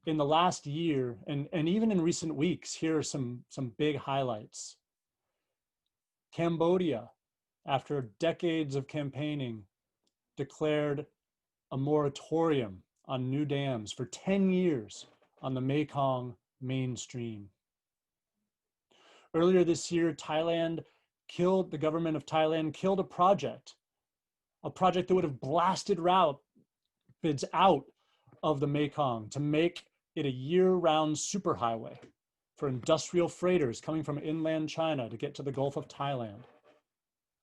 in the last year, and even in recent weeks, here are some big highlights. Cambodia, after decades of campaigning, declared a moratorium on new dams for 10 years on the Mekong mainstream. Earlier this year, the government of Thailand killed a project that would have blasted rapids out of the Mekong to make it a year-round superhighway for industrial freighters coming from inland China to get to the Gulf of Thailand.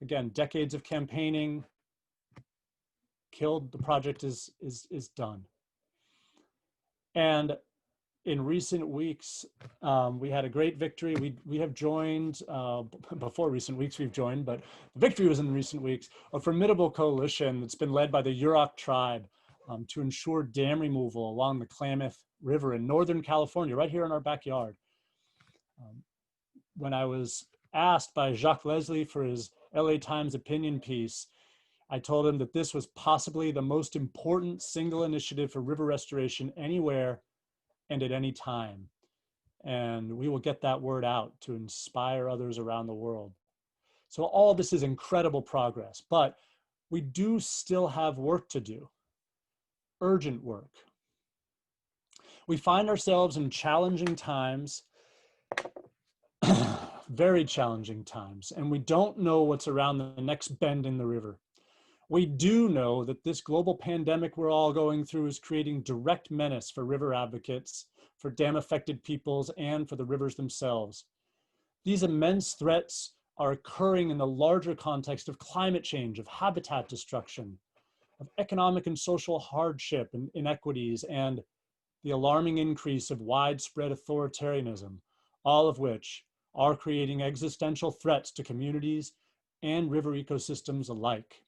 Again, decades of campaigning killed. The project is done. And in recent weeks, we had a great victory. We have joined, before recent weeks we've joined, but the victory was in recent weeks, a formidable coalition that's been led by the Yurok tribe to ensure dam removal along the Klamath River in Northern California, right here in our backyard. When I was asked by Jacques Leslie for his LA Times opinion piece, I told him that this was possibly the most important single initiative for river restoration anywhere and at any time. And we will get that word out to inspire others around the world. So all of this is incredible progress, but we do still have work to do, urgent work. We find ourselves in challenging times, very challenging times, and we don't know what's around the next bend in the river. We do know that this global pandemic we're all going through is creating direct menace for river advocates, for dam-affected peoples, and for the rivers themselves. These immense threats are occurring in the larger context of climate change, of habitat destruction, of economic and social hardship and inequities, and the alarming increase of widespread authoritarianism, all of which are creating existential threats to communities and river ecosystems alike.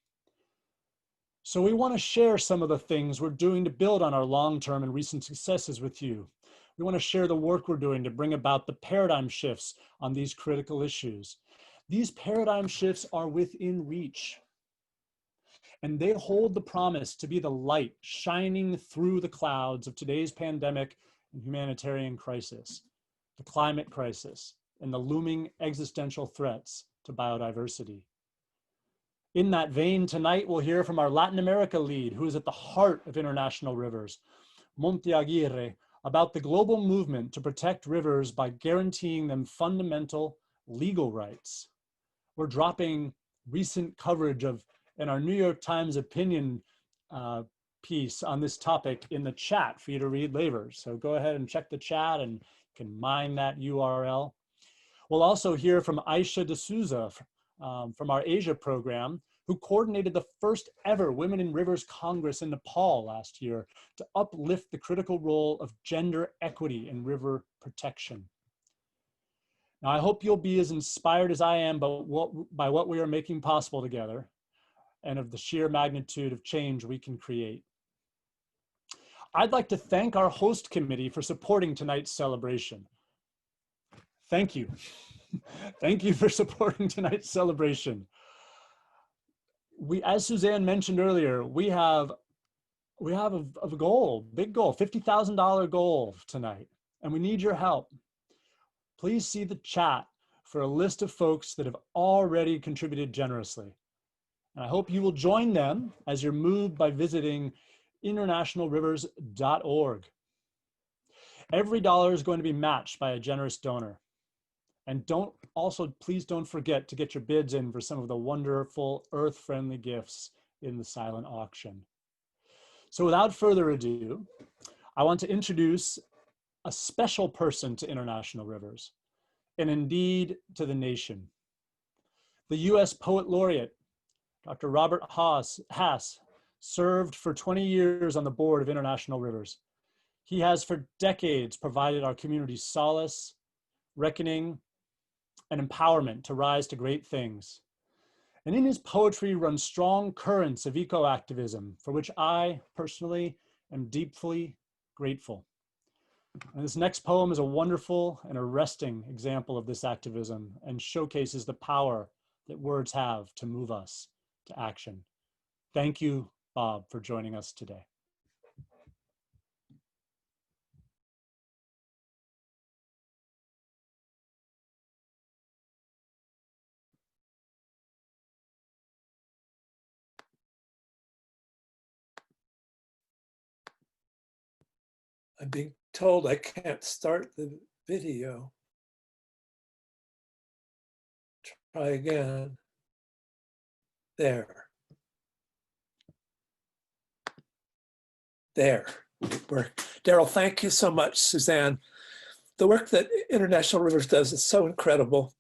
So we want to share some of the things we're doing to build on our long-term and recent successes with you. We want to share the work we're doing to bring about the paradigm shifts on these critical issues. These paradigm shifts are within reach, and they hold the promise to be the light shining through the clouds of today's pandemic and humanitarian crisis, the climate crisis, and the looming existential threats to biodiversity. In that vein, tonight we'll hear from our Latin America lead, who is at the heart of international rivers, Monte Aguirre, about the global movement to protect rivers by guaranteeing them fundamental legal rights. We're dropping recent coverage in our New York Times opinion piece on this topic in the chat for you to read later. So go ahead and check the chat and you can mine that URL. We'll also hear from Aisha D'Souza from our Asia program, who coordinated the first ever Women in Rivers Congress in Nepal last year to uplift the critical role of gender equity in river protection. Now, I hope you'll be as inspired as I am by what we are making possible together and of the sheer magnitude of change we can create. I'd like to thank our host committee for supporting tonight's celebration. Thank you. Thank you for supporting tonight's celebration. As Suzanne mentioned earlier, we have a goal, big goal, $50,000 goal tonight, and we need your help. Please see the chat for a list of folks that have already contributed generously. And I hope you will join them as you're moved by visiting internationalrivers.org. Every dollar is going to be matched by a generous donor. And please don't forget to get your bids in for some of the wonderful earth-friendly gifts in the silent auction. So without further ado, I want to introduce a special person to International Rivers, and indeed to the nation. The US Poet Laureate, Dr. Robert Hass, served for 20 years on the board of International Rivers. He has for decades provided our community solace, reckoning, and empowerment to rise to great things. And in his poetry run strong currents of eco-activism, for which I personally am deeply grateful. And this next poem is a wonderful and arresting example of this activism and showcases the power that words have to move us to action. Thank you, Bob, for joining us today. I'm being told I can't start the video. Try again. There. There. Daryl, thank you so much, Suzanne. The work that International Rivers does is so incredible.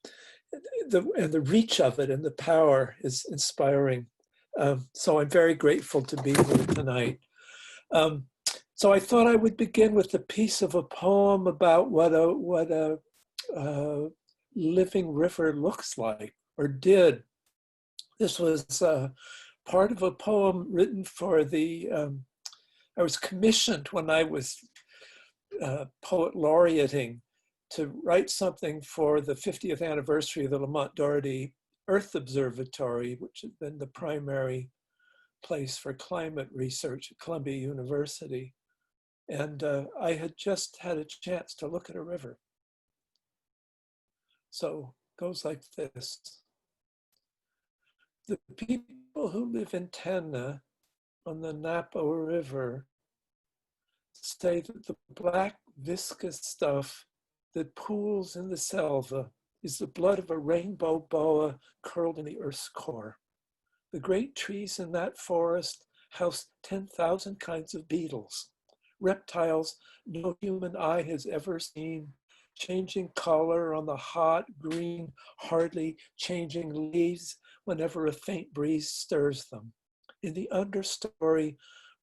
And the reach of it and the power is inspiring. So I'm very grateful to be here tonight. So I thought I would begin with a piece of a poem about what a living river looks like, or did. This was part of a poem written for I was commissioned when I was poet laureating to write something for the 50th anniversary of the Lamont Doherty Earth Observatory, which had been the primary place for climate research at Columbia University. And I had just had a chance to look at a river. So it goes like this. The people who live in Tanna on the Napo River say that the black viscous stuff that pools in the selva is the blood of a rainbow boa curled in the earth's core. The great trees in that forest house 10,000 kinds of beetles, reptiles no human eye has ever seen, changing color on the hot, green, hardly changing leaves whenever a faint breeze stirs them. In the understory,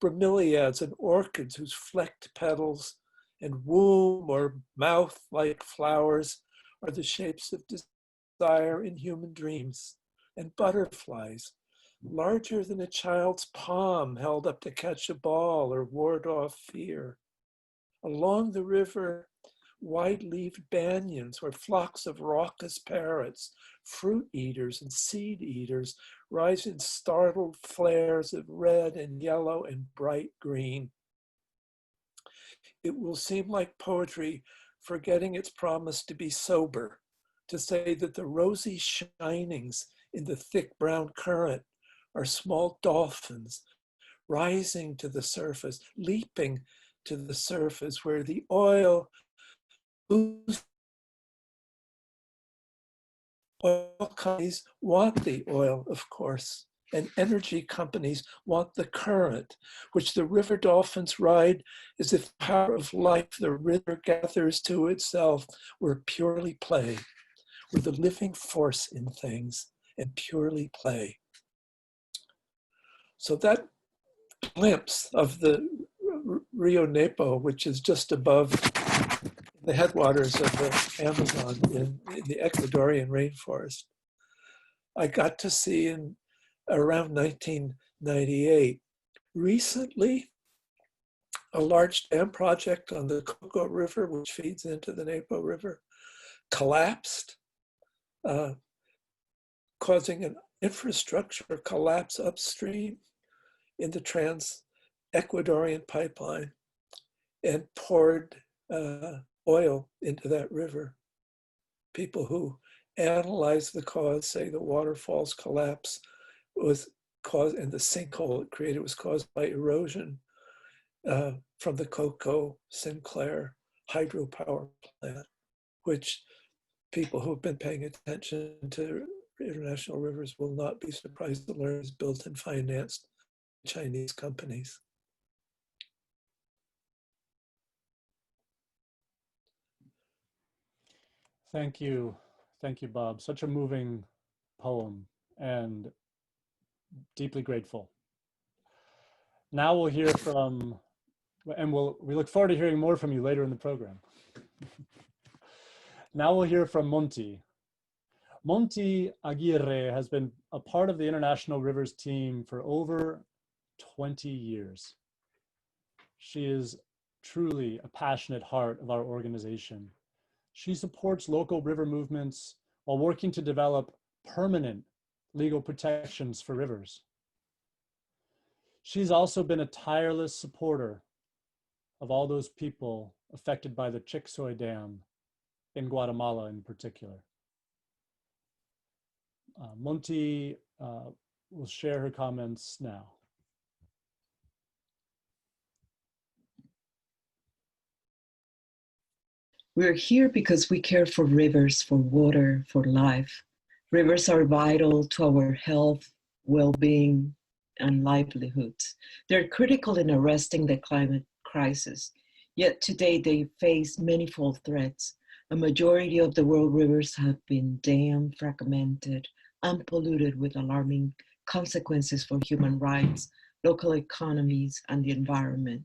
bromeliads and orchids whose flecked petals and womb or mouth-like flowers are the shapes of desire in human dreams, and butterflies, larger than a child's palm held up to catch a ball or ward off fear. Along the river, wide-leaved banyans where flocks of raucous parrots, fruit eaters and seed eaters rise in startled flares of red and yellow and bright green. It will seem like poetry forgetting its promise to be sober, to say that the rosy shinings in the thick brown current are small dolphins rising to the surface, leaping to the surface where the oil companies want the oil, of course, and energy companies want the current, which the river dolphins ride as if the power of life the river gathers to itself were purely play, were the living force in things and purely play. So that glimpse of the Rio Napo, which is just above the headwaters of the Amazon in the Ecuadorian rainforest, I got to see in around 1998. Recently, a large dam project on the Coco River, which feeds into the Napo River, collapsed, causing an infrastructure collapse upstream in the Trans-Ecuadorian pipeline, and poured oil into that river. People who analyze the cause say the waterfall's collapse was caused, and the sinkhole it created was caused by erosion from the Coco Sinclair hydropower plant, which people who've been paying attention to international rivers will not be surprised to learn is built and financed by Chinese companies. Thank you. Thank you, Bob. Such a moving poem and deeply grateful. Now we'll hear from, and we look forward to hearing more from you later in the program. Now we'll hear from Monty. Monty Aguirre has been a part of the International Rivers team for over 20 years. She is truly a passionate heart of our organization. She supports local river movements while working to develop permanent legal protections for rivers. She's also been a tireless supporter of all those people affected by the Chicxulub Dam in Guatemala in particular. Monty will share her comments now. We're here because we care for rivers, for water, for life. Rivers are vital to our health, well-being, and livelihoods. They're critical in arresting the climate crisis. Yet today they face manifold threats. A majority of the world rivers have been dammed, fragmented, unpolluted with alarming consequences for human rights, local economies, and the environment.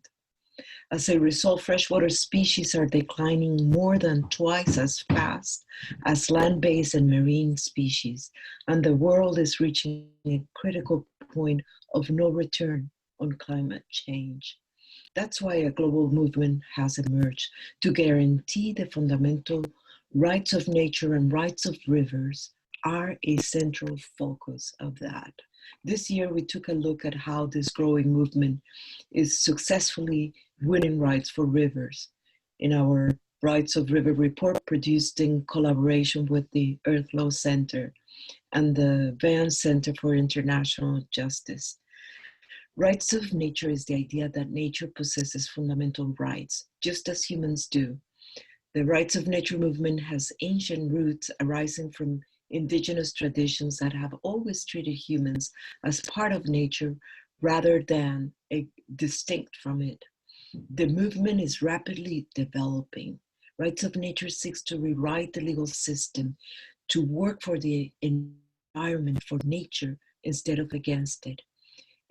As a result, freshwater species are declining more than twice as fast as land-based and marine species, and the world is reaching a critical point of no return on climate change. That's why a global movement has emerged to guarantee the fundamental rights of nature and rights of rivers are a central focus of that. This year, we took a look at how this growing movement is successfully winning rights for rivers. In our Rights of River report, produced in collaboration with the Earth Law Center and the Vance Center for International Justice. Rights of nature is the idea that nature possesses fundamental rights, just as humans do. The rights of nature movement has ancient roots arising from indigenous traditions that have always treated humans as part of nature rather than distinct from it. The movement is rapidly developing. Rights of nature seeks to rewrite the legal system to work for the environment, for nature, instead of against it.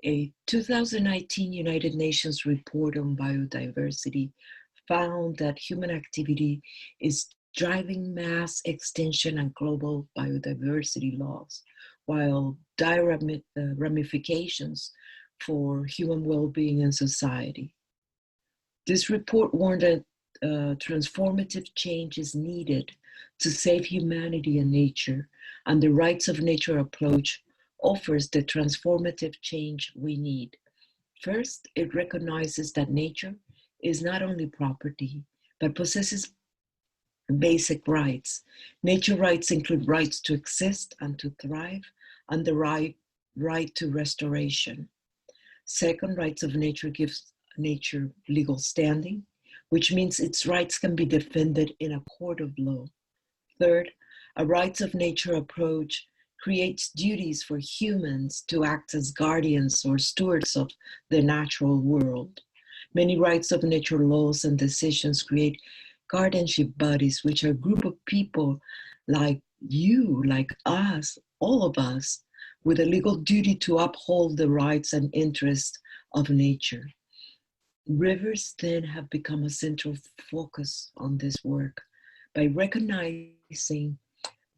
A 2019 United Nations report on biodiversity found that human activity is driving mass extinction and global biodiversity loss, while dire ramifications for human well-being and society. This report warned that transformative change is needed to save humanity and nature, and the rights of nature approach offers the transformative change we need. First, it recognizes that nature is not only property, but possesses basic rights. Nature rights include rights to exist and to thrive, and the right to restoration. Second, rights of nature gives nature legal standing, which means its rights can be defended in a court of law. Third, a rights of nature approach creates duties for humans to act as guardians or stewards of the natural world. Many rights of nature laws and decisions create guardianship bodies, which are a group of people like you, like us, all of us, with a legal duty to uphold the rights and interests of nature. Rivers then have become a central focus on this work. By recognizing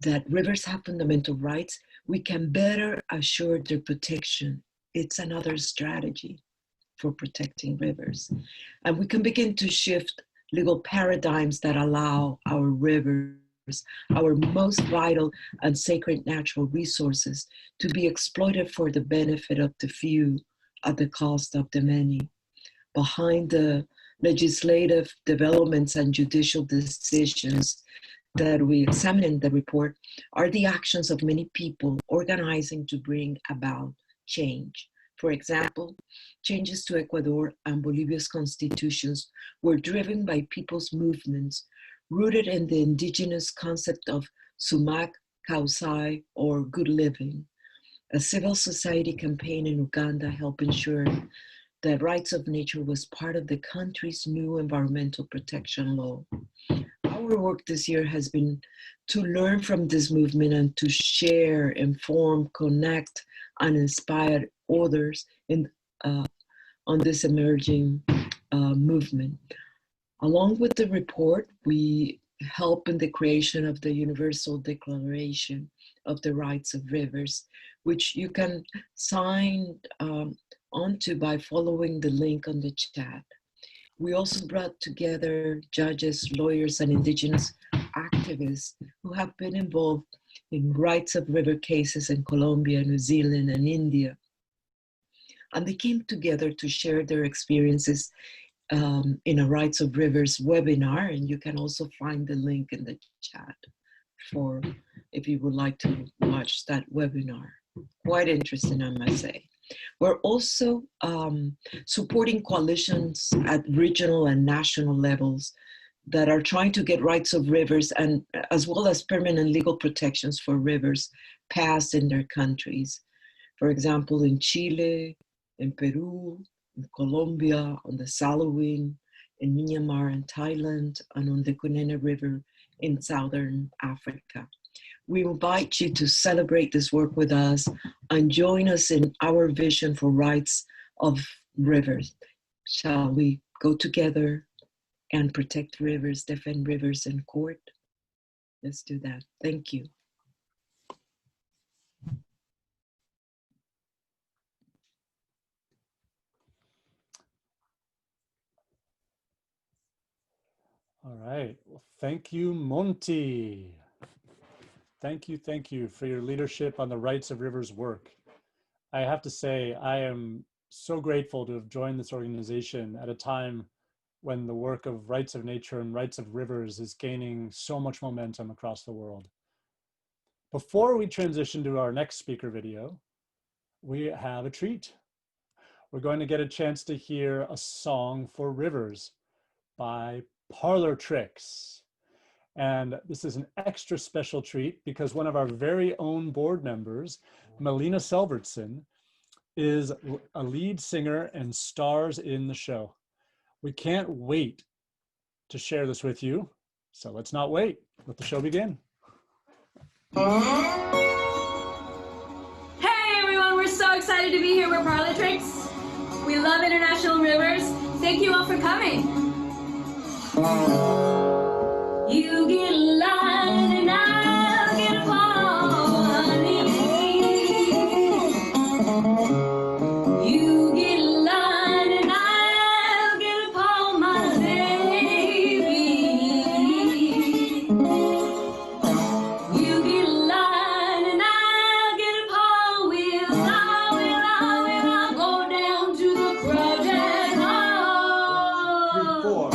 that rivers have fundamental rights, we can better assure their protection. It's another strategy for protecting rivers. And we can begin to shift legal paradigms that allow our rivers, our most vital and sacred natural resources, to be exploited for the benefit of the few at the cost of the many. Behind the legislative developments and judicial decisions that we examine in the report are the actions of many people organizing to bring about change. For example, changes to Ecuador and Bolivia's constitutions were driven by people's movements rooted in the indigenous concept of sumac, kausai, or good living. A civil society campaign in Uganda helped ensure that rights of nature was part of the country's new environmental protection law. Our work this year has been to learn from this movement and to share, inform, connect, and inspire others on this emerging movement. Along with the report, we help in the creation of the Universal Declaration of the Rights of Rivers, which you can sign onto by following the link on the chat. We also brought together judges, lawyers, and indigenous activists who have been involved in rights of river cases in Colombia, New Zealand, and India. And they came together to share their experiences in a Rights of Rivers webinar, and you can also find the link in the chat for if you would like to watch that webinar. Quite interesting, I must say. We're also supporting coalitions at regional and national levels that are trying to get rights of rivers and as well as permanent legal protections for rivers passed in their countries. For example, in Chile, in Peru, in Colombia, on the Salaween, in Myanmar and Thailand, and on the Cunene River in Southern Africa. We invite you to celebrate this work with us and join us in our vision for rights of rivers. Shall we go together and protect rivers, defend rivers in court? Let's do that. Thank you. All right. Well, thank you, Monty. Thank you for your leadership on the Rights of Rivers work. I have to say, I am so grateful to have joined this organization at a time when the work of rights of nature and rights of rivers is gaining so much momentum across the world. Before we transition to our next speaker video, we have a treat. We're going to get a chance to hear a song for rivers by Parlor Tricks. And this is an extra special treat because one of our very own board members, Melina Selvertson, is a lead singer and stars in the show. We can't wait to share this with you. So let's not wait. Let the show begin. Hey everyone, we're so excited to be here with Parlor Tricks. We love international rivers. Thank you all for coming. You get a line and I'll get a ball, honey. You get a line and I'll get a ball, my baby. You get a line and I'll get a ball. We'll go down to the project hall. 3, 4.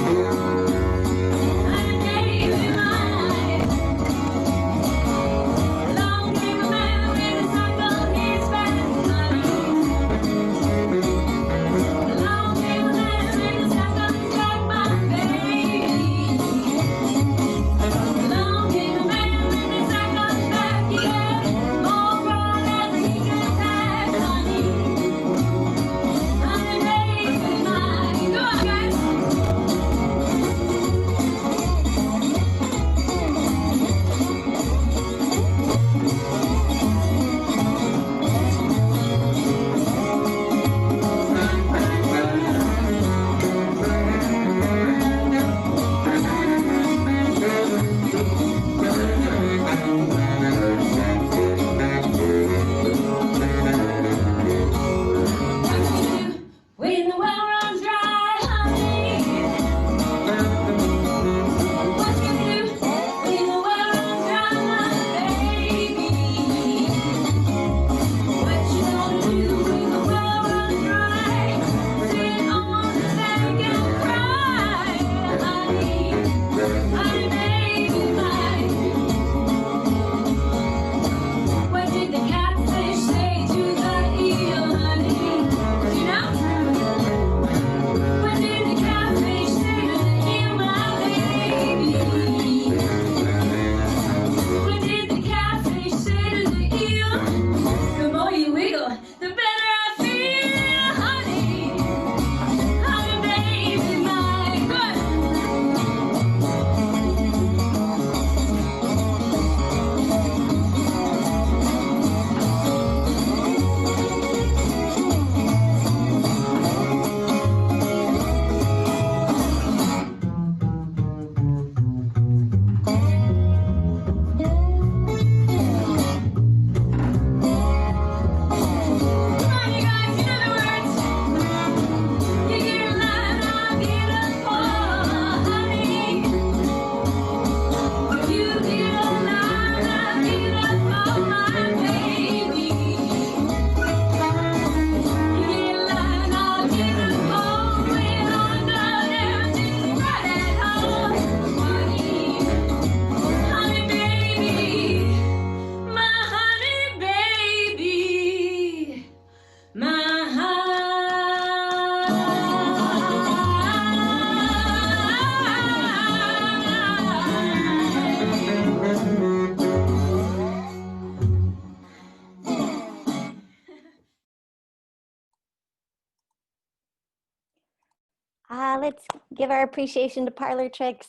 Now let's give our appreciation to Parlor Tricks.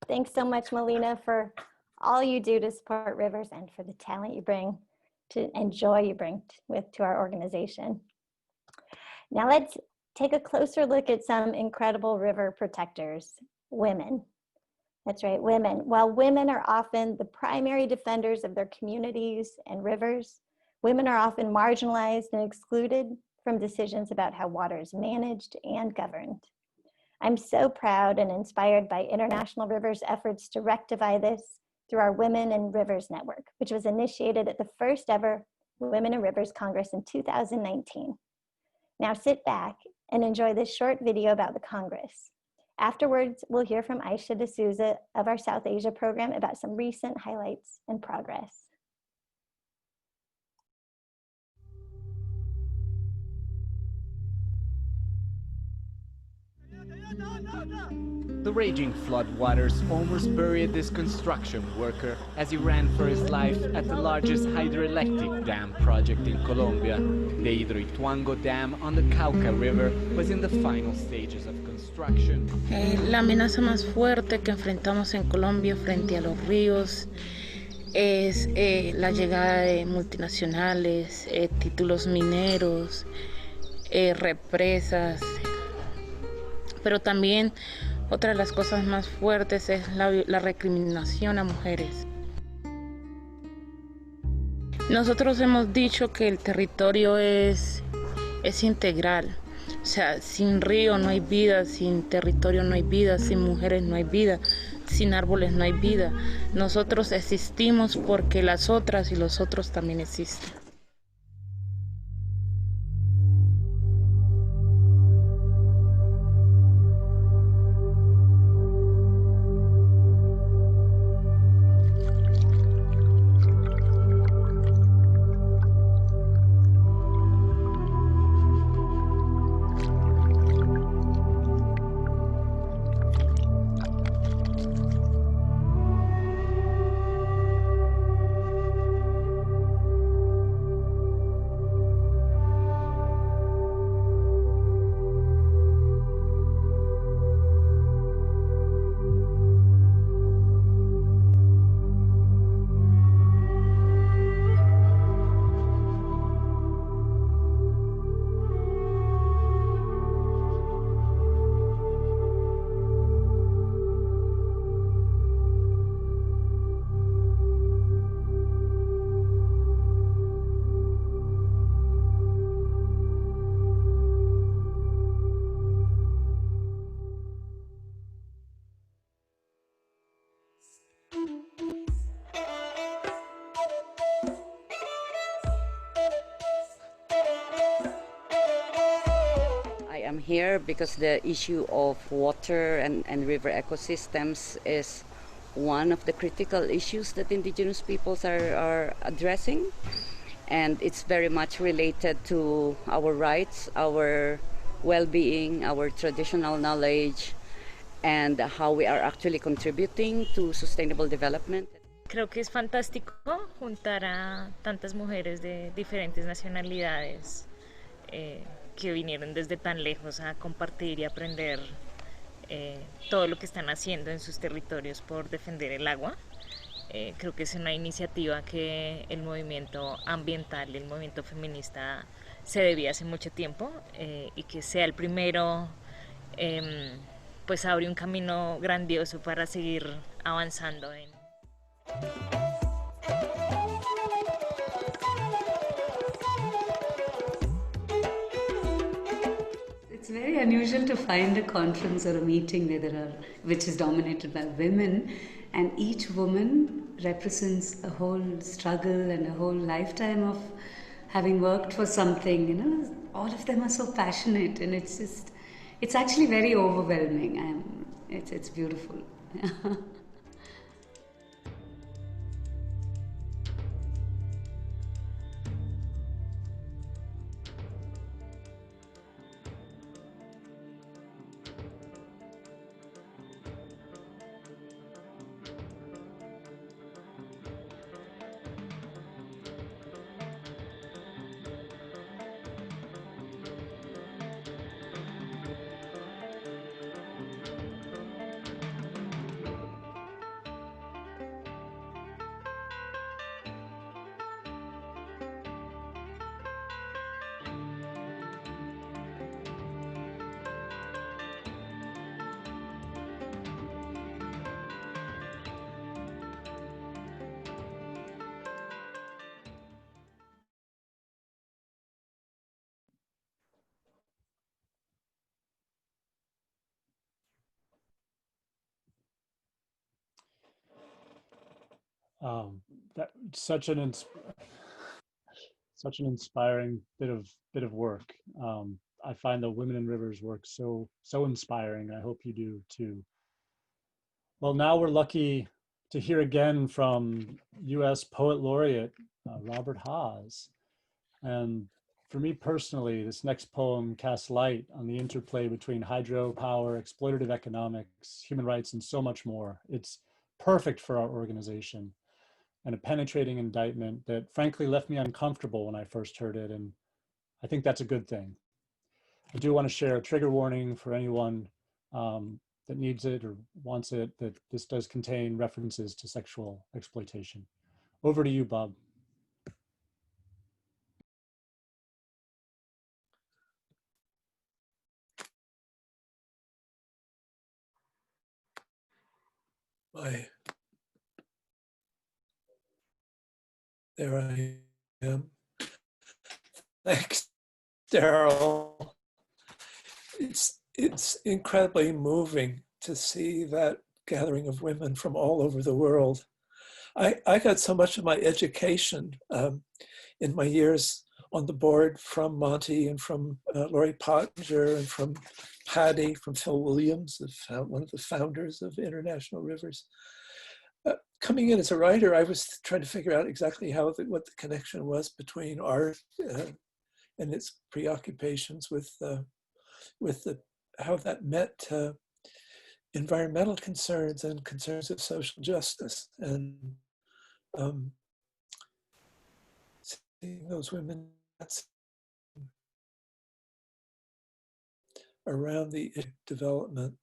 Thanks so much, Melina, for all you do to support rivers and for the talent you bring to and joy you bring to our organization. Now let's take a closer look at some incredible river protectors, women. That's right, women. While women are often the primary defenders of their communities and rivers, women are often marginalized and excluded from decisions about how water is managed and governed. I'm so proud and inspired by International Rivers' efforts to rectify this through our Women in Rivers Network, which was initiated at the first ever Women in Rivers Congress in 2019. Now sit back and enjoy this short video about the Congress. Afterwards, we'll hear from Aisha D'Souza of our South Asia program about some recent highlights and progress. The raging floodwaters almost buried this construction worker as he ran for his life at the largest hydroelectric dam project in Colombia. The Hidroituango Dam on the Cauca River was in the final stages of construction. La amenaza más fuerte que enfrentamos en Colombia frente a los ríos es la llegada de multinacionales, títulos mineros, represas, pero también otra de las cosas más fuertes es la recriminación a mujeres. Nosotros hemos dicho que el territorio es integral, o sea, sin río no hay vida, sin territorio no hay vida, sin mujeres no hay vida, sin árboles no hay vida. Nosotros existimos porque las otras y los otros también existen. I'm here because the issue of water and river ecosystems is one of the critical issues that indigenous peoples are addressing, and it's very much related to our rights, our well-being, our traditional knowledge, and how we are actually contributing to sustainable development. Creo que es fantástico juntar a tantas mujeres de diferentes nacionalidades que vinieron desde tan lejos a compartir y aprender todo lo que están haciendo en sus territorios por defender el agua. Creo que es una iniciativa que el movimiento ambiental y el movimiento feminista se debía hace mucho tiempo, y que sea el primero pues abre un camino grandioso para seguir avanzando en... It's very unusual to find a conference or a meeting which is dominated by women, and each woman represents a whole struggle and a whole lifetime of having worked for something. You know, all of them are so passionate, and it's actually very overwhelming. It's beautiful. That such an inspiring bit of work. I find the Women in Rivers work so inspiring. I hope you do too. Well, now we're lucky to hear again from U.S. Poet Laureate Robert Haas. And for me personally, this next poem casts light on the interplay between hydropower, exploitative economics, human rights, and so much more. It's perfect for our organization, and a penetrating indictment that frankly left me uncomfortable when I first heard it. And I think that's a good thing. I do want to share a trigger warning for anyone that needs it or wants it, that this does contain references to sexual exploitation. Over to you, Bob. There I am. Thanks, Daryl. It's incredibly moving to see that gathering of women from all over the world. I got so much of my education in my years on the board from Monty and from Laurie Pottinger and from Patty, from Phil Williams, one of the founders of International Rivers. Coming in as a writer, I was trying to figure out exactly what the connection was between art and its preoccupations with how that met environmental concerns and concerns of social justice. And seeing those women around the development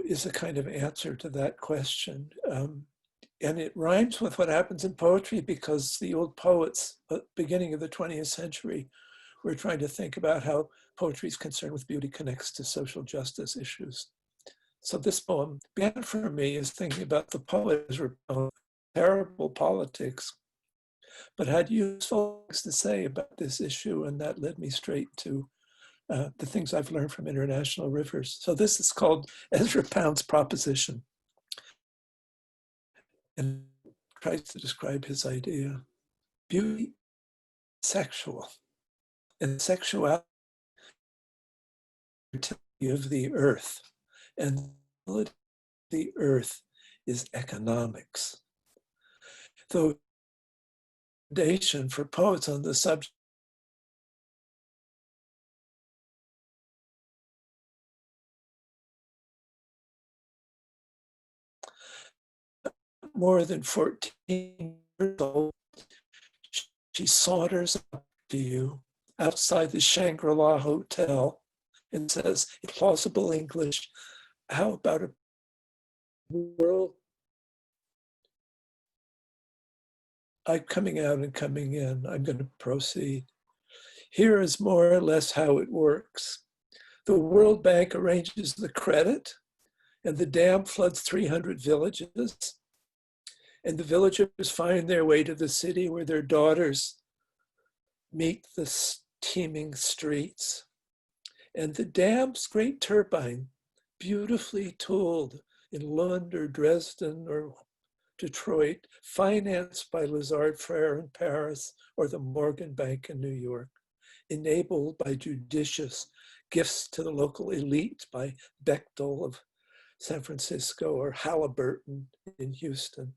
is a kind of answer to that question. And it rhymes with what happens in poetry, because the old poets at the beginning of the 20th century were trying to think about how poetry's concern with beauty connects to social justice issues. So this poem began for me as thinking about the poets were terrible politics, but had useful things to say about this issue, and that led me straight to the things I've learned from International Rivers. So this is called Ezra Pound's Proposition, and tries to describe his idea. Beauty, sexual, and sexuality of the earth, and the earth is economics. The foundation for poets on the subject more than 14 years old, she saunters up to you outside the Shangri-La Hotel and says, in plausible English, how about a world? I'm coming out and coming in. I'm going to proceed. Here is more or less how it works. The World Bank arranges the credit, and the dam floods 300 villages. And the villagers find their way to the city where their daughters meet the teeming streets. And the dam's great turbine, beautifully tooled in Lund or Dresden or Detroit, financed by Lazard Frères in Paris or the Morgan Bank in New York, enabled by judicious gifts to the local elite by Bechtel of San Francisco or Halliburton in Houston,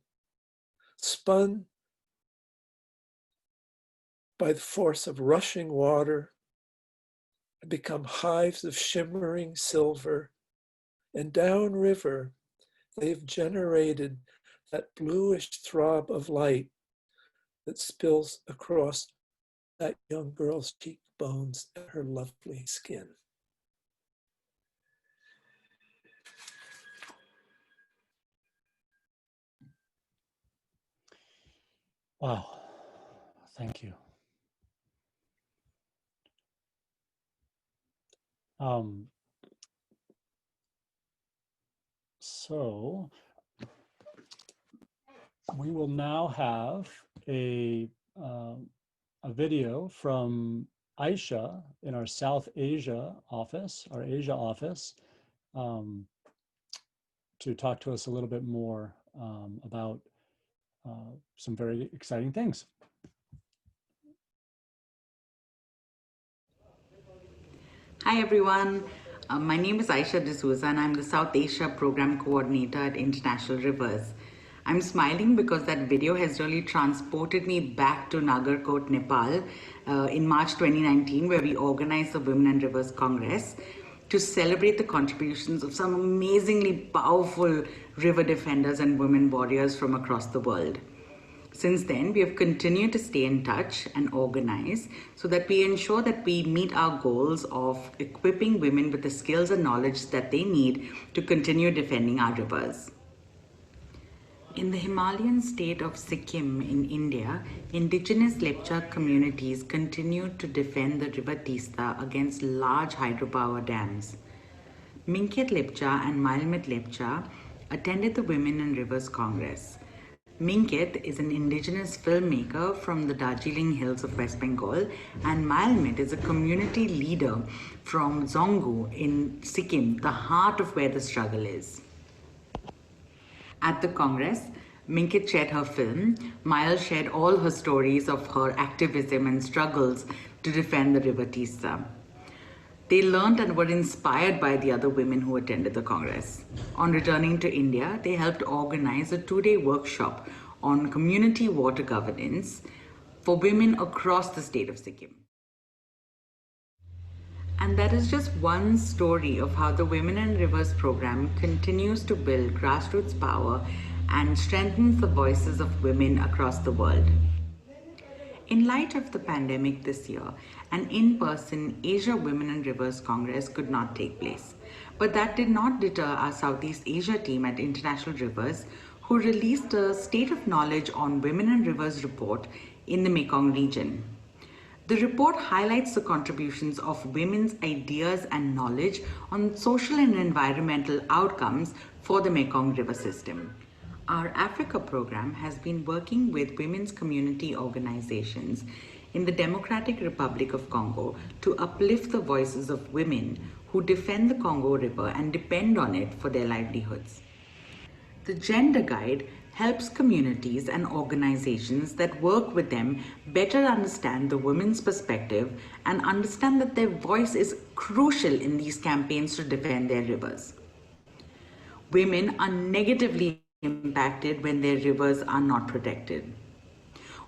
spun by the force of rushing water, become hives of shimmering silver, and downriver they've generated that bluish throb of light that spills across that young girl's cheekbones and her lovely skin. Wow, thank you. So we will now have a video from Aisha in our South Asia office, our Asia office, to talk to us a little bit more about some very exciting things. Hi everyone, my name is Aisha D'Souza and I'm the South Asia Program Coordinator at International Rivers. I'm smiling because that video has really transported me back to Nagarkot, Nepal in March 2019, where we organized the Women and Rivers Congress to celebrate the contributions of some amazingly powerful river defenders and women warriors from across the world. Since then, we have continued to stay in touch and organize so that we ensure that we meet our goals of equipping women with the skills and knowledge that they need to continue defending our rivers. In the Himalayan state of Sikkim in India, indigenous Lepcha communities continue to defend the river Tista against large hydropower dams. Minket Lepcha and Malmet Lepcha attended the Women and Rivers Congress. Minket is an indigenous filmmaker from the Darjeeling Hills of West Bengal, and Malmet is a community leader from Zongu in Sikkim, the heart of where the struggle is. At the Congress, Minket shared her film. Mile shared all her stories of her activism and struggles to defend the River Tista. They learned and were inspired by the other women who attended the Congress. On returning to India, they helped organize a 2-day workshop on community water governance for women across the state of Sikkim. And that is just one story of how the Women and Rivers program continues to build grassroots power and strengthens the voices of women across the world. In light of the pandemic this year, an in-person Asia Women and Rivers Congress could not take place. But that did not deter our Southeast Asia team at International Rivers, who released a State of Knowledge on Women and Rivers report in the Mekong region. The report highlights the contributions of women's ideas and knowledge on social and environmental outcomes for the Mekong River system. Our Africa program has been working with women's community organizations in the Democratic Republic of Congo to uplift the voices of women who defend the Congo River and depend on it for their livelihoods. The Gender Guide helps communities and organizations that work with them better understand the women's perspective and understand that their voice is crucial in these campaigns to defend their rivers. Women are negatively impacted when their rivers are not protected.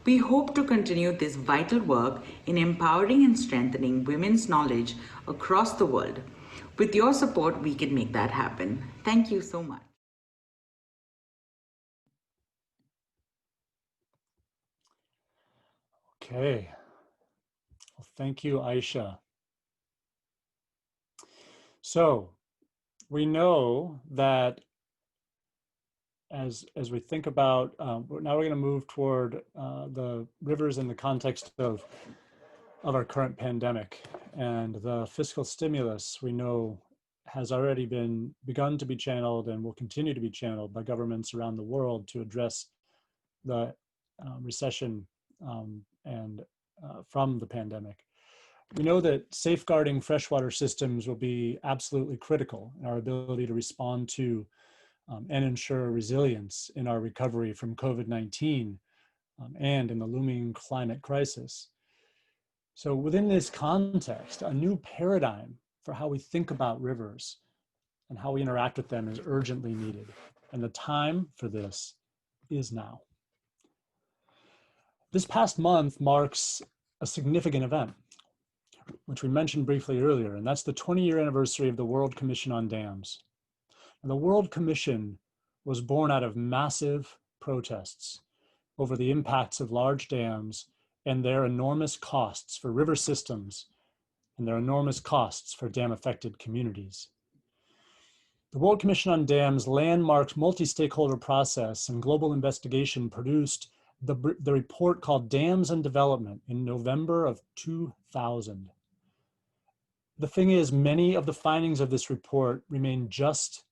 We hope to continue this vital work in empowering and strengthening women's knowledge across the world. With your support, we can make that happen. Thank you so much. Okay. Well, thank you, Aisha. So we know that as we think about, now we're going to move toward the rivers in the context of our current pandemic, and the fiscal stimulus we know has already begun to be channeled and will continue to be channeled by governments around the world to address the recession and from the pandemic. We know that safeguarding freshwater systems will be absolutely critical in our ability to respond to and ensure resilience in our recovery from COVID-19 and in the looming climate crisis. So within this context, a new paradigm for how we think about rivers and how we interact with them is urgently needed. And the time for this is now. This past month marks a significant event, which we mentioned briefly earlier, and that's the 20-year anniversary of the World Commission on Dams. And the World Commission was born out of massive protests over the impacts of large dams and their enormous costs for river systems and their enormous costs for dam-affected communities. The World Commission on Dams landmarked multi-stakeholder process and global investigation produced the report called Dams and Development in November of 2000. The thing is, many of the findings of this report remain just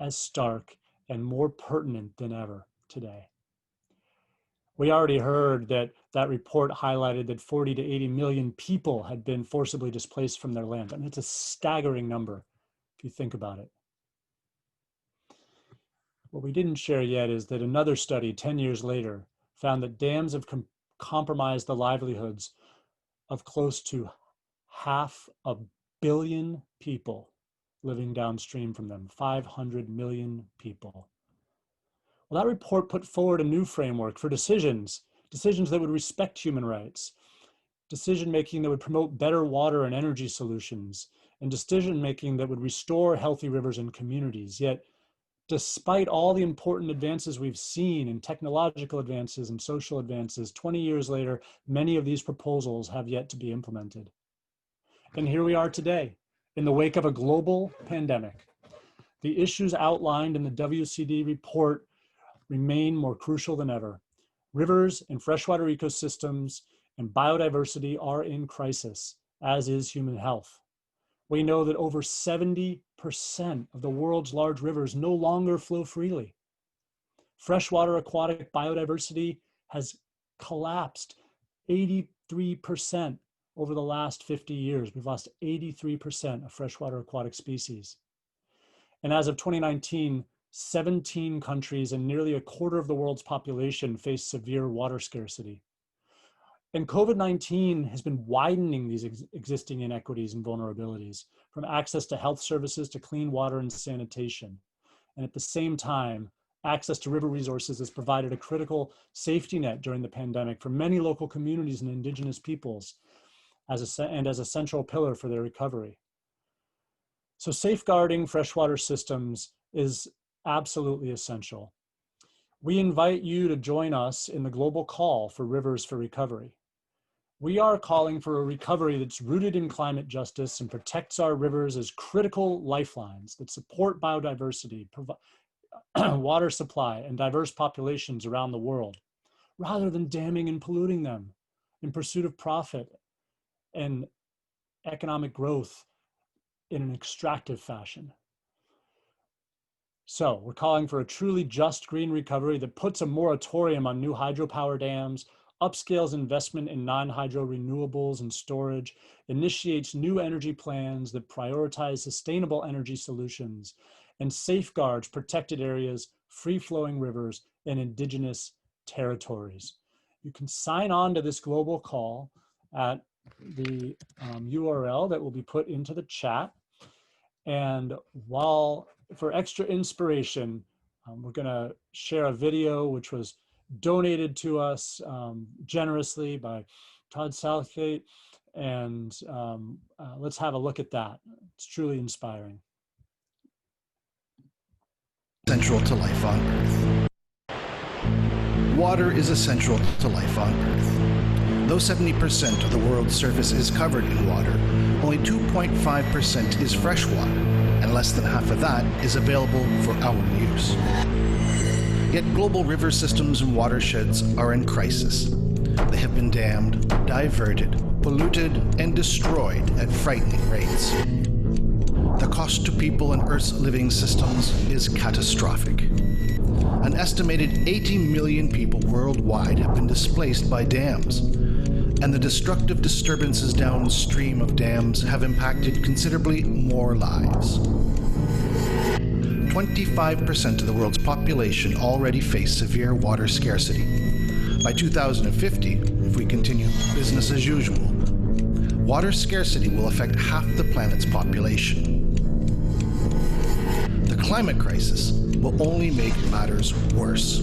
as stark and more pertinent than ever today. We already heard that that report highlighted that 40 to 80 million people had been forcibly displaced from their land. I mean, it's a staggering number if you think about it. What we didn't share yet is that another study 10 years later found that dams have compromised the livelihoods of close to 500 million people living downstream from them, 500 million people. Well, that report put forward a new framework for decisions that would respect human rights, decision-making that would promote better water and energy solutions, and decision-making that would restore healthy rivers and communities. Yet, despite all the important advances we've seen in technological advances and social advances, 20 years later, many of these proposals have yet to be implemented. And here we are today, in the wake of a global pandemic. The issues outlined in the WCD report remain more crucial than ever. Rivers and freshwater ecosystems and biodiversity are in crisis, as is human health. We know that over 70% of the world's large rivers no longer flow freely. Freshwater aquatic biodiversity has collapsed 83% over the last 50 years. We've lost 83% of freshwater aquatic species. And as of 2019, 17 countries and nearly a quarter of the world's population face severe water scarcity. And COVID-19 has been widening these existing inequities and vulnerabilities, from access to health services to clean water and sanitation. And at the same time, access to river resources has provided a critical safety net during the pandemic for many local communities and indigenous peoples as a central pillar for their recovery. So safeguarding freshwater systems is absolutely essential. We invite you to join us in the global call for Rivers for Recovery. We are calling for a recovery that's rooted in climate justice and protects our rivers as critical lifelines that support biodiversity, water supply, and diverse populations around the world, rather than damming and polluting them in pursuit of profit and economic growth in an extractive fashion. So we're calling for a truly just green recovery that puts a moratorium on new hydropower dams, upscales investment in non-hydro renewables and storage, initiates new energy plans that prioritize sustainable energy solutions, and safeguards protected areas, free-flowing rivers, and indigenous territories. You can sign on to this global call at the URL that will be put into the chat. And for extra inspiration, we're gonna share a video which was donated to us generously by Todd Southgate. And let's have a look at that. It's truly inspiring. Central to life on Earth. Water is essential to life on Earth. Though 70% of the world's surface is covered in water, only 2.5% is fresh water, and less than half of that is available for our use. Yet global river systems and watersheds are in crisis. They have been dammed, diverted, polluted, and destroyed at frightening rates. The cost to people and Earth's living systems is catastrophic. An estimated 80 million people worldwide have been displaced by dams, and the destructive disturbances downstream of dams have impacted considerably more lives. 25% of the world's population already face severe water scarcity. By 2050, if we continue business as usual, water scarcity will affect half the planet's population. The climate crisis will only make matters worse.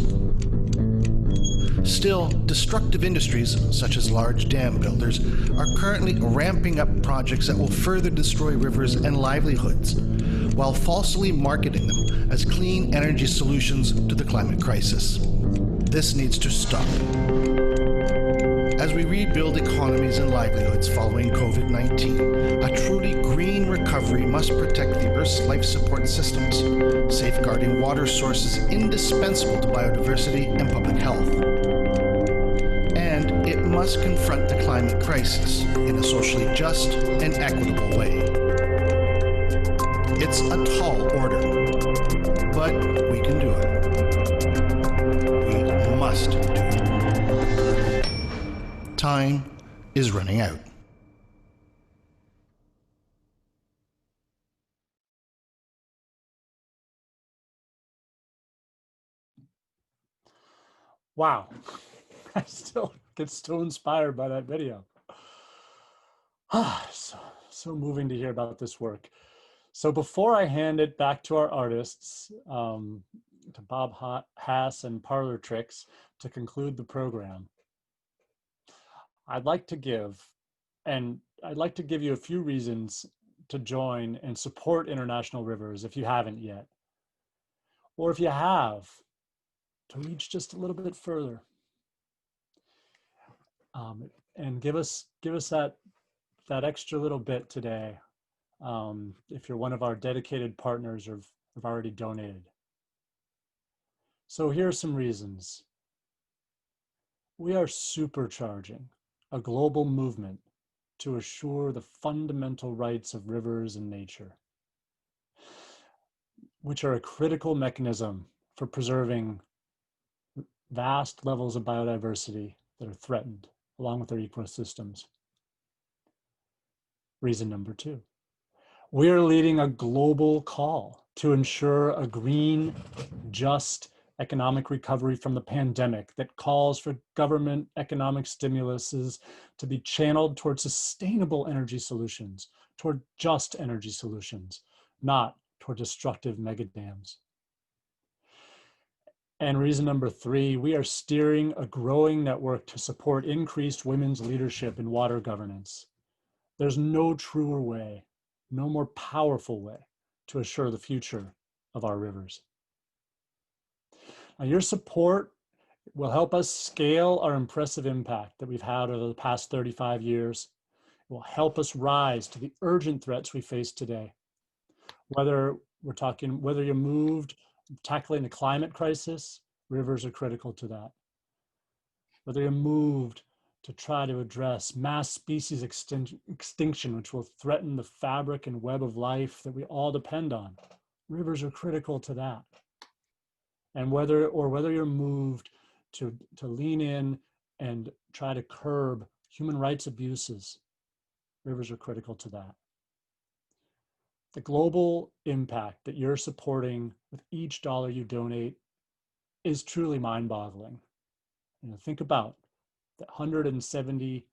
Still, destructive industries, such as large dam builders, are currently ramping up projects that will further destroy rivers and livelihoods, while falsely marketing them as clean energy solutions to the climate crisis. This needs to stop. As we rebuild economies and livelihoods following COVID-19, a truly green recovery must protect the Earth's life support systems, safeguarding water sources indispensable to biodiversity and public health. And it must confront the climate crisis in a socially just and equitable way. It's a tall order, but we can do it. We must do it. Time is running out. Wow. I still get so inspired by that video. So moving to hear about this work. So before I hand it back to our artists, to Bob Hass and Parlor Tricks to conclude the program, I'd like to give you a few reasons to join and support International Rivers if you haven't yet. Or if you have, to reach just a little bit further. And give us that extra little bit today, if you're one of our dedicated partners or have already donated. So here are some reasons. We are supercharging a global movement to assure the fundamental rights of rivers and nature, which are a critical mechanism for preserving vast levels of biodiversity that are threatened, along with their ecosystems. Reason number 2, we are leading a global call to ensure a green, just economic recovery from the pandemic that calls for government economic stimuluses to be channeled toward sustainable energy solutions, toward just energy solutions, not toward destructive megadams. And reason number 3, we are steering a growing network to support increased women's leadership in water governance. There's no truer way, no more powerful way to assure the future of our rivers. Now, your support will help us scale our impressive impact that we've had over the past 35 years. It will help us rise to the urgent threats we face today. Whether you're moved tackling the climate crisis, rivers are critical to that. Whether you're moved to try to address mass species extinction, which will threaten the fabric and web of life that we all depend on, rivers are critical to that. And whether you're moved to lean in and try to curb human rights abuses, rivers are critical to that. The global impact that you're supporting with each dollar you donate is truly mind-boggling. Think about the $175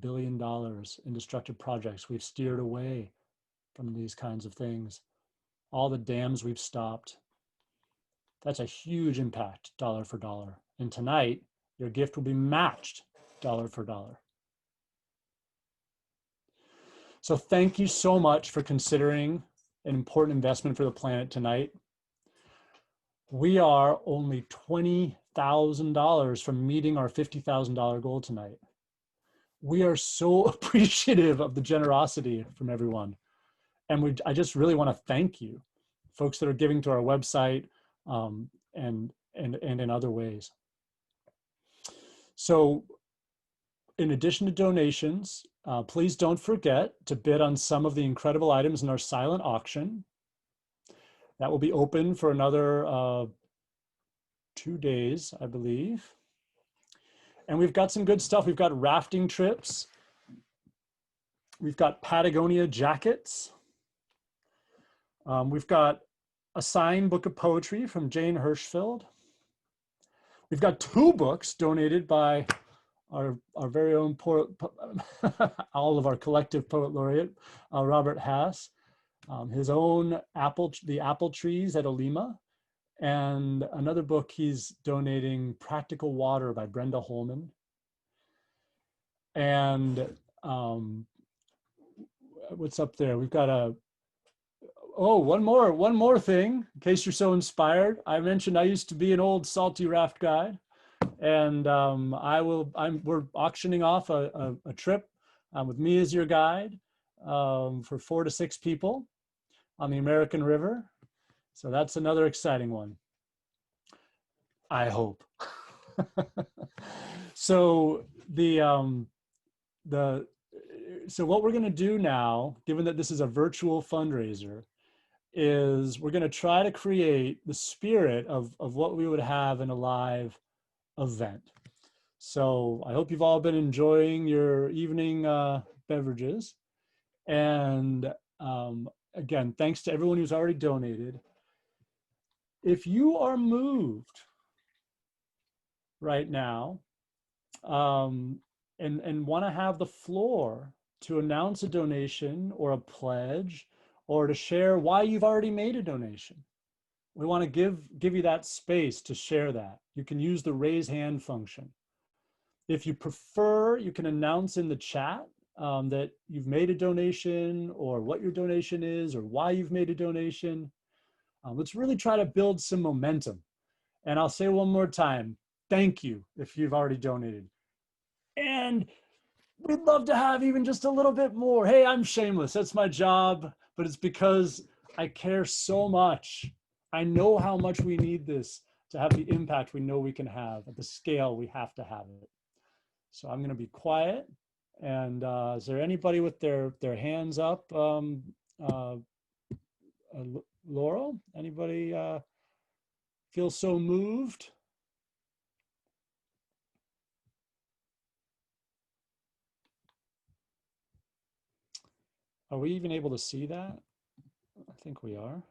billion in destructive projects we've steered away from these kinds of things, all the dams we've stopped. That's a huge impact, dollar for dollar. And tonight, your gift will be matched dollar for dollar. So thank you so much for considering an important investment for the planet tonight. We are only $20,000 from meeting our $50,000 goal tonight. We are so appreciative of the generosity from everyone. And I just really want to thank you, folks that are giving to our website, and in other ways. So in addition to donations, please don't forget to bid on some of the incredible items in our silent auction. That will be open for another 2 days, I believe. And we've got some good stuff. We've got rafting trips. We've got Patagonia jackets. We've got a signed book of poetry from Jane Hirschfeld. We've got 2 books donated by our very own poet, all of our collective poet laureate, Robert Hass. His own The Apple Trees at Olima, and another book he's donating, Practical Water by Brenda Holman. And what's up there? We've got one more thing, in case you're so inspired. I mentioned I used to be an old salty raft guide, and we're auctioning off a trip with me as your guide for 4 to 6 people on the American River. So that's another exciting one, I hope. So so what we're going to do now, given that this is a virtual fundraiser, is we're going to try to create the spirit of what we would have in a live event. So I hope you've all been enjoying your evening beverages. And again, thanks to everyone who's already donated. If you are moved right now, and want to have the floor to announce a donation or a pledge, or to share why you've already made a donation. We want to give you that space to share that. You can use the raise hand function. If you prefer, you can announce in the chat that you've made a donation, or what your donation is, or why you've made a donation. Let's really try to build some momentum. And I'll say one more time, thank you if you've already donated. And we'd love to have even just a little bit more. Hey, I'm shameless, that's my job, but it's because I care so much. I know how much we need this to have the impact we know we can have at the scale we have to have it. So I'm gonna be quiet. And is there anybody with their hands up? Laurel, anybody feel so moved? Are we even able to see that? I think we are.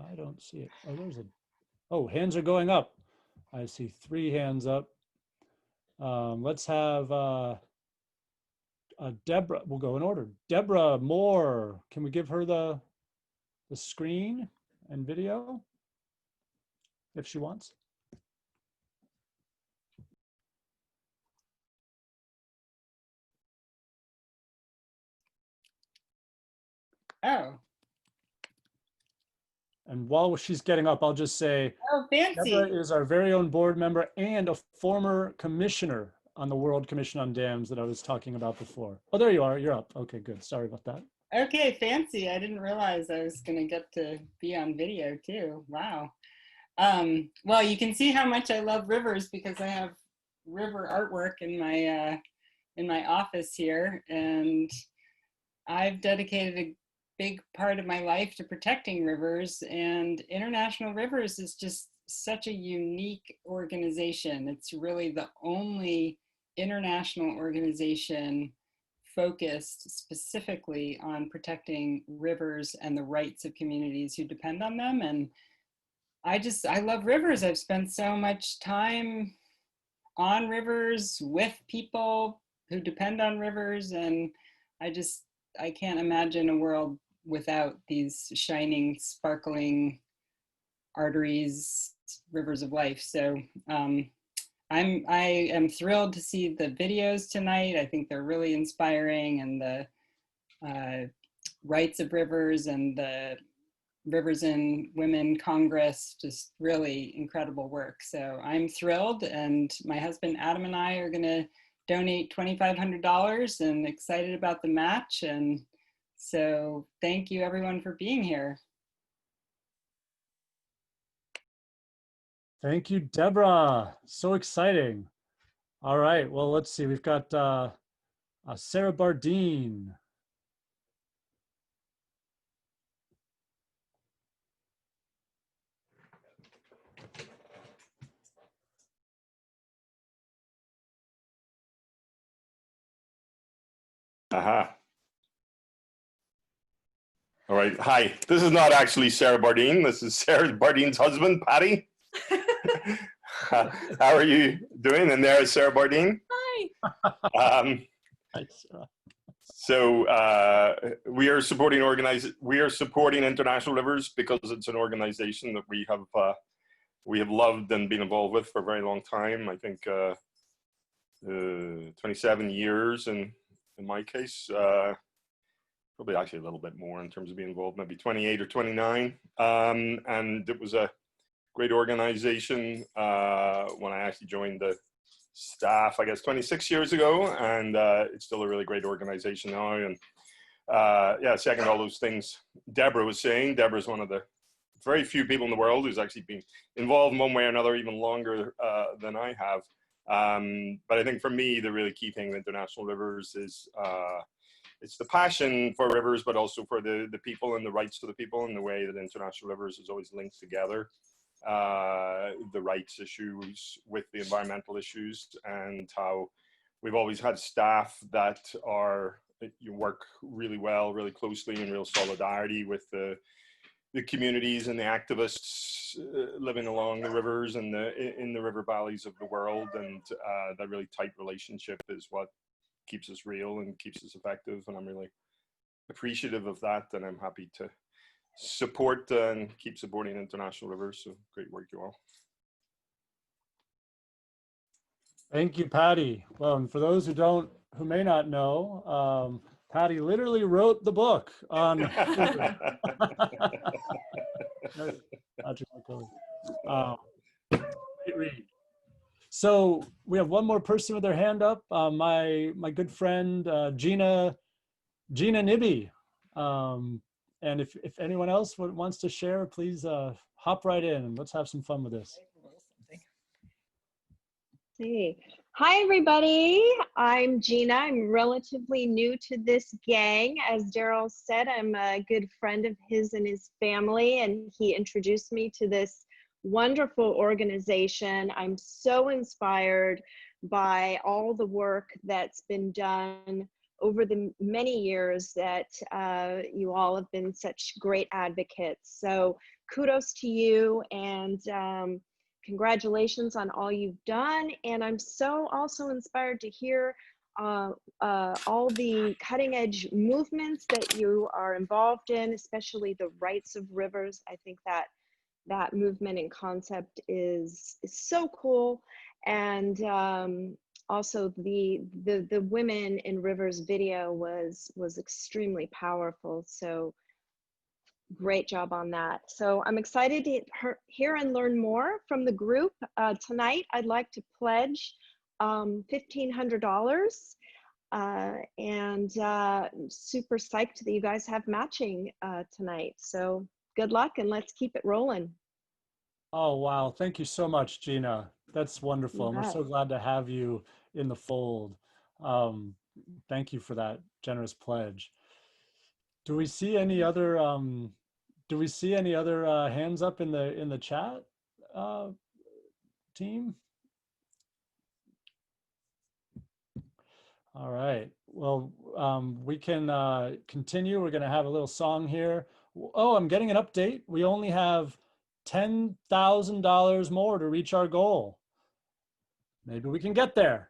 I don't see it. Oh, there's a, oh, hands are going up. I see 3 hands up. Let's have Deborah, we'll go in order. Deborah Moore, can we give her the screen and video if she wants? Oh. And while she's getting up, I'll just say, oh, fancy. Deborah is our very own board member and a former commissioner on the World Commission on Dams that I was talking about before. Oh, there you are, you're up. Okay, good, sorry about that. Okay, fancy. I didn't realize I was gonna get to be on video too, wow. Well, you can see how much I love rivers because I have river artwork in my office here, and I've dedicated a big part of my life to protecting rivers, and International Rivers is just such a unique organization. It's really the only international organization focused specifically on protecting rivers and the rights of communities who depend on them. And I love rivers. I've spent so much time on rivers with people who depend on rivers, and I can't imagine a world without these shining, sparkling arteries, rivers of life. So I am thrilled to see the videos tonight. I think they're really inspiring, and the rights of rivers and the Rivers and Women Congress, just really incredible work. So I'm thrilled, and my husband Adam and I are gonna donate $2,500 and excited about the match. And so thank you everyone for being here. Thank you, Deborah. So exciting. All right, well, let's see. We've got Sarah Bardeen. Aha. All right. Hi. This is not actually Sarah Bardeen. This is Sarah Bardeen's husband, Patty. How are you doing? And there is Sarah Bardeen. Hi. So we are supporting International Rivers because it's an organization that we have loved and been involved with for a very long time. I think 27 years in my case. Probably actually a little bit more in terms of being involved, maybe 28 or 29. And it was a great organization when I actually joined the staff, I guess 26 years ago, and it's still a really great organization now. And yeah, second all those things Deborah was saying. Deborah's one of the very few people in the world who's actually been involved in one way or another even longer than I have. But I think for me, the really key thing with International Rivers is it's the passion for rivers, but also for the people and the rights to the people, and the way that International Rivers is always linked together the rights issues with the environmental issues, and how we've always had staff that you work really well, really closely in real solidarity with the communities and the activists living along the rivers and in the river valleys of the world. And that really tight relationship is what keeps us real and keeps us effective. And I'm really appreciative of that. And I'm happy to support and keep supporting International Rivers. So great work, you all. Thank you, Patty. Well, and for those who may not know, Patty literally wrote the book on great read. So we have one more person with their hand up. My good friend Gina Nibby. And if anyone else wants to share, please hop right in and let's have some fun with this. Hey. Hi, everybody. I'm Gina. I'm relatively new to this gang. As Daryl said, I'm a good friend of his and his family, and he introduced me to this wonderful organization. I'm so inspired by all the work that's been done over the many years that you all have been such great advocates. So kudos to you, and congratulations on all you've done. And I'm so also inspired to hear all the cutting edge movements that you are involved in, especially the rights of rivers. I think that movement and concept is so cool. And also the Women in Rivers video was extremely powerful. So great job on that. So I'm excited to hear and learn more from the group. Tonight, I'd like to pledge $1,500 and super psyched that you guys have matching tonight. So good luck and let's keep it rolling. Oh, wow. Thank you so much, Gina. That's wonderful. And we're so glad to have you in the fold. Thank you for that generous pledge. Do we see any other hands up in the chat team? All right. Well, we can continue. We're going to have a little song here. Oh, I'm getting an update. We only have $10,000 more to reach our goal. Maybe we can get there.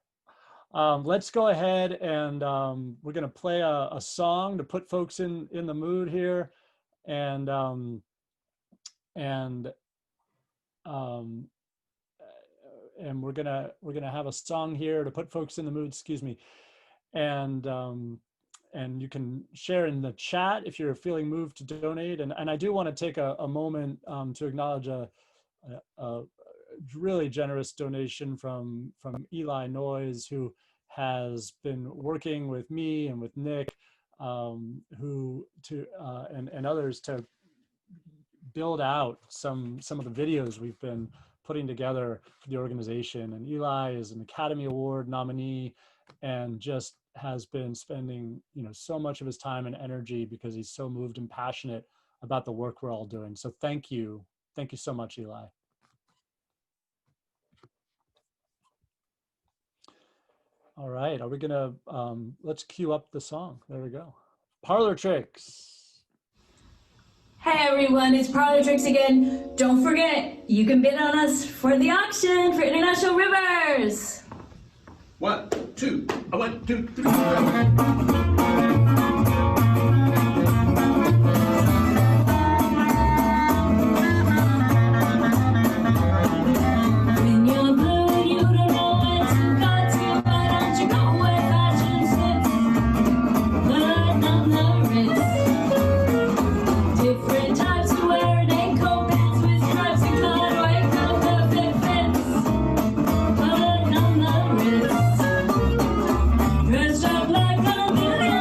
Let's go ahead and we're going to play a song to put folks in the mood here, and we're gonna have a song here to put folks in the mood. Excuse me, and you can share in the chat if you're feeling moved to donate. And I do want to take a moment to acknowledge a really generous donation from Eli Noyes, who has been working with me and with Nick, and others to build out some of the videos we've been putting together for the organization. And Eli is an Academy Award nominee and just has been spending so much of his time and energy because he's so moved and passionate about the work we're all doing. So thank you so much, Eli. All right, are we gonna, let's cue up the song. There we go. Parlor Tricks. Hey everyone, it's Parlor Tricks again. Don't forget, you can bid on us for the auction for International Rivers. 1, 2, 1, 2, 3. Dressed up like a million.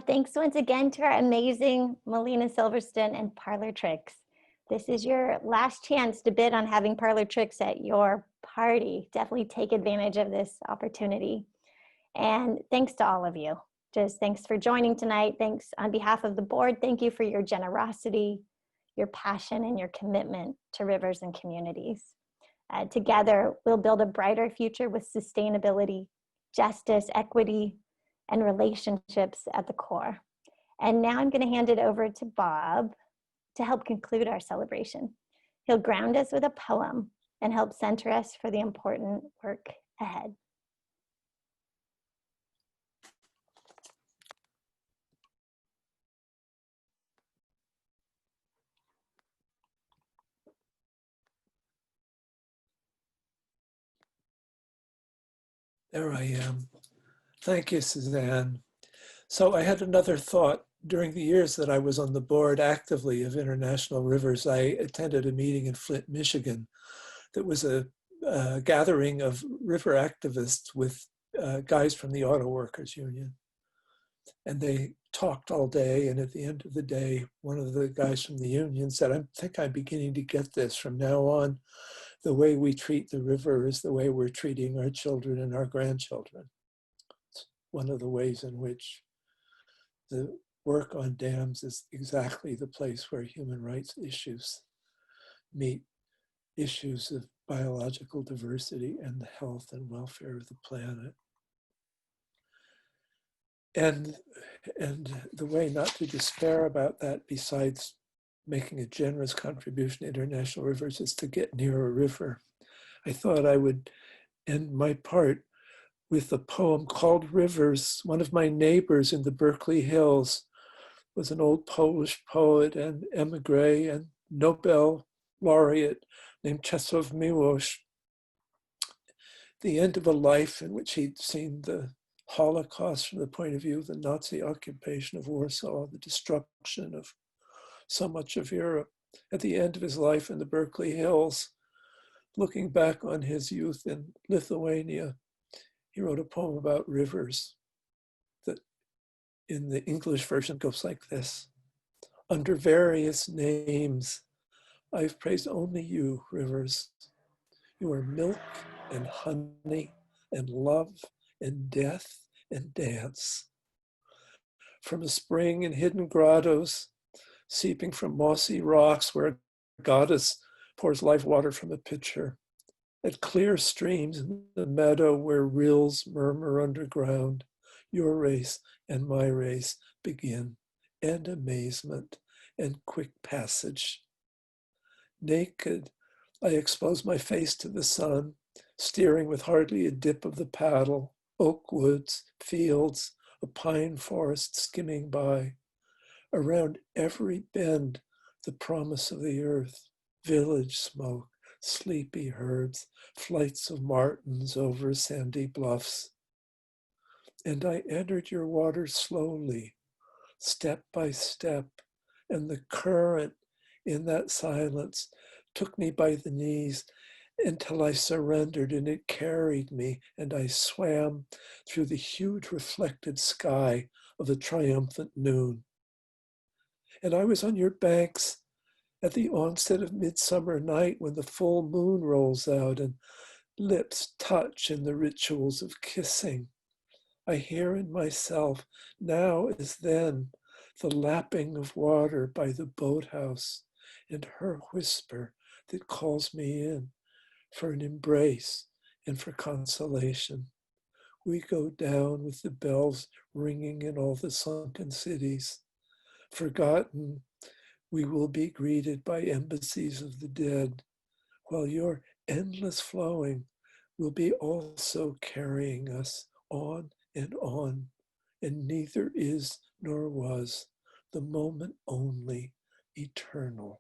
Thanks once again to our amazing Melina Silverston and Parlor Tricks. This is your last chance to bid on having Parlor Tricks at your party. Definitely take advantage of this opportunity. And thanks to all of you. Just thanks for joining tonight. Thanks on behalf of the board. Thank you for your generosity, your passion, and your commitment to rivers and communities. Together, we'll build a brighter future with sustainability, justice, equity, and relationships at the core. And now I'm going to hand it over to Bob to help conclude our celebration. He'll ground us with a poem and help center us for the important work ahead. There I am. Thank you, Suzanne. So I had another thought. During the years that I was on the board actively of International Rivers, I attended a meeting in Flint, Michigan that was a gathering of river activists with guys from the Auto Workers Union. And they talked all day, and at the end of the day, one of the guys from the union said, I think I'm beginning to get this. From now on, the way we treat the river is the way we're treating our children and our grandchildren. It's one of the ways in which the work on dams is exactly the place where human rights issues meet issues of biological diversity and the health and welfare of the planet. And the way not to despair about that, besides making a generous contribution to international rivers, is to get near a river. I thought I would end my part with a poem called Rivers. One of my neighbors in the Berkeley Hills was an old Polish poet and emigre and Nobel laureate named Czesław Miłosz. The end of a life in which he'd seen the Holocaust from the point of view of the Nazi occupation of Warsaw, the destruction of so much of Europe. At the end of his life in the Berkeley Hills, looking back on his youth in Lithuania, he wrote a poem about rivers that in the English version goes like this. Under various names, I've praised only you, rivers. You are milk and honey and love and death and dance. From a spring in hidden grottos, seeping from mossy rocks where a goddess pours life water from a pitcher, at clear streams in the meadow where rills murmur underground, your race and my race begin, and amazement and quick passage. Naked, I expose my face to the sun, steering with hardly a dip of the paddle, oak woods, fields, a pine forest skimming by. Around every bend, the promise of the earth, village smoke, sleepy herds, flights of martins over sandy bluffs. And I entered your water slowly, step by step, and the current in that silence took me by the knees until I surrendered, and it carried me, and I swam through the huge reflected sky of the triumphant noon. And I was on your banks at the onset of midsummer night when the full moon rolls out and lips touch in the rituals of kissing. I hear in myself, now as then, the lapping of water by the boathouse and her whisper that calls me in for an embrace and for consolation. We go down with the bells ringing in all the sunken cities. Forgotten, we will be greeted by embassies of the dead, while your endless flowing will be also carrying us on, and neither is nor was, the moment only, eternal.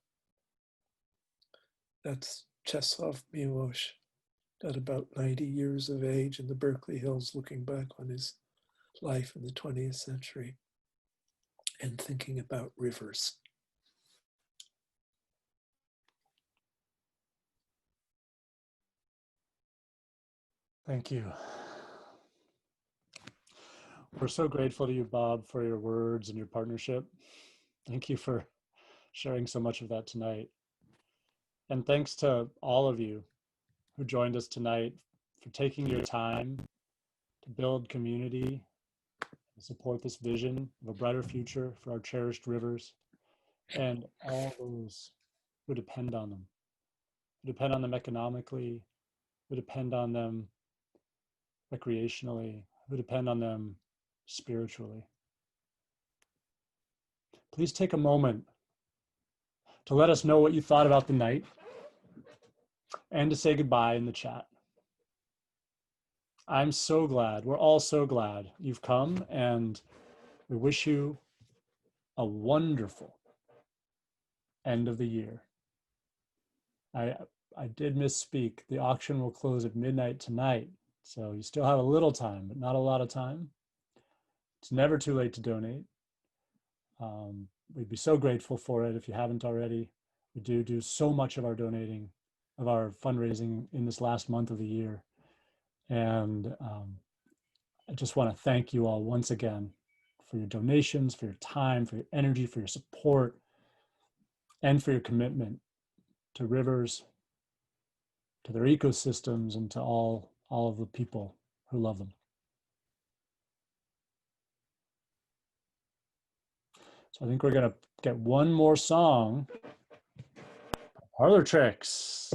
That's Czesław Miłosz, at about 90 years of age in the Berkeley Hills, looking back on his life in the 20th century and thinking about rivers. Thank you. We're so grateful to you, Bob, for your words and your partnership. Thank you for sharing so much of that tonight. And thanks to all of you who joined us tonight for taking your time to build community, and support this vision of a brighter future for our cherished rivers and all those who depend on them. Who depend on them economically, who depend on them recreationally, who depend on them spiritually. Please take a moment to let us know what you thought about the night and to say goodbye in the chat. I'm so glad, we're all so glad you've come, and we wish you a wonderful end of the year. I did misspeak. The auction will close at midnight tonight, so you still have a little time, but not a lot of time. It's never too late to donate. We'd be so grateful for it if you haven't already. We do so much of our donating, of our fundraising in this last month of the year. And I just want to thank you all once again for your donations, for your time, for your energy, for your support, and for your commitment to rivers, to their ecosystems, and to all of the people who love them. So I think we're going to get one more song, Parlor Tricks.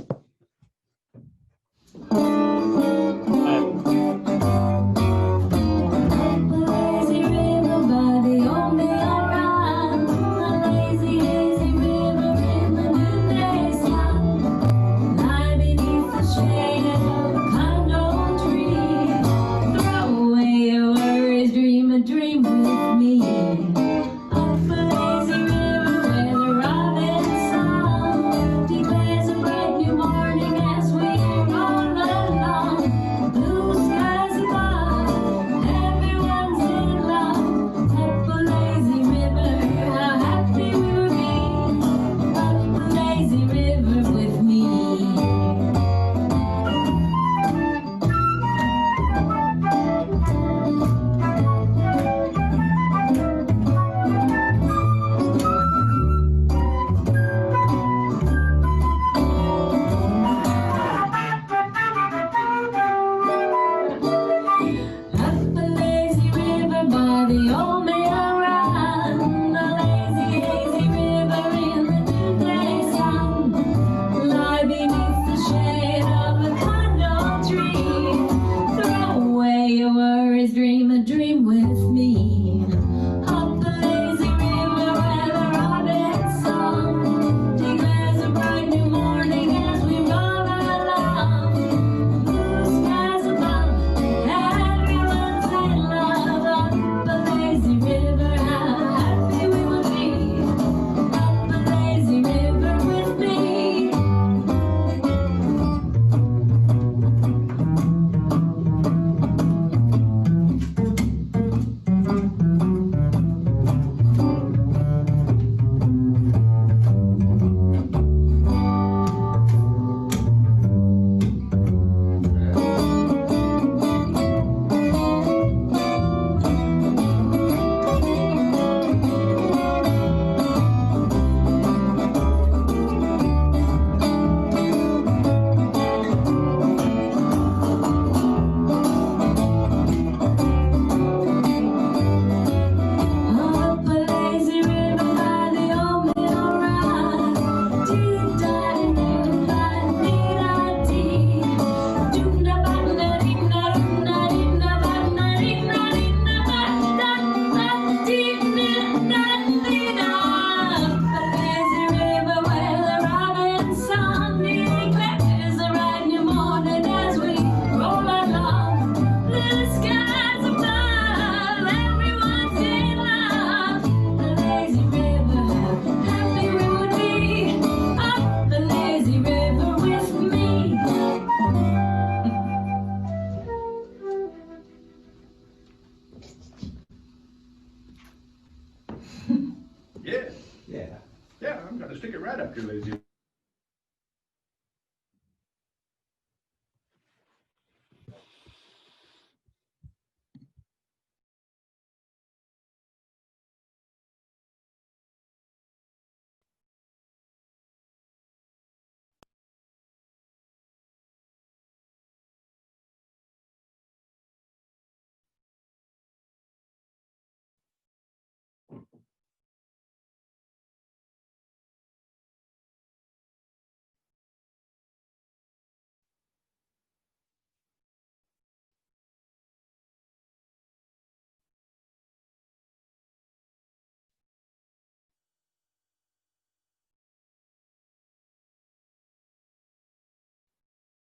Yeah, I'm gonna stick it right up your lazy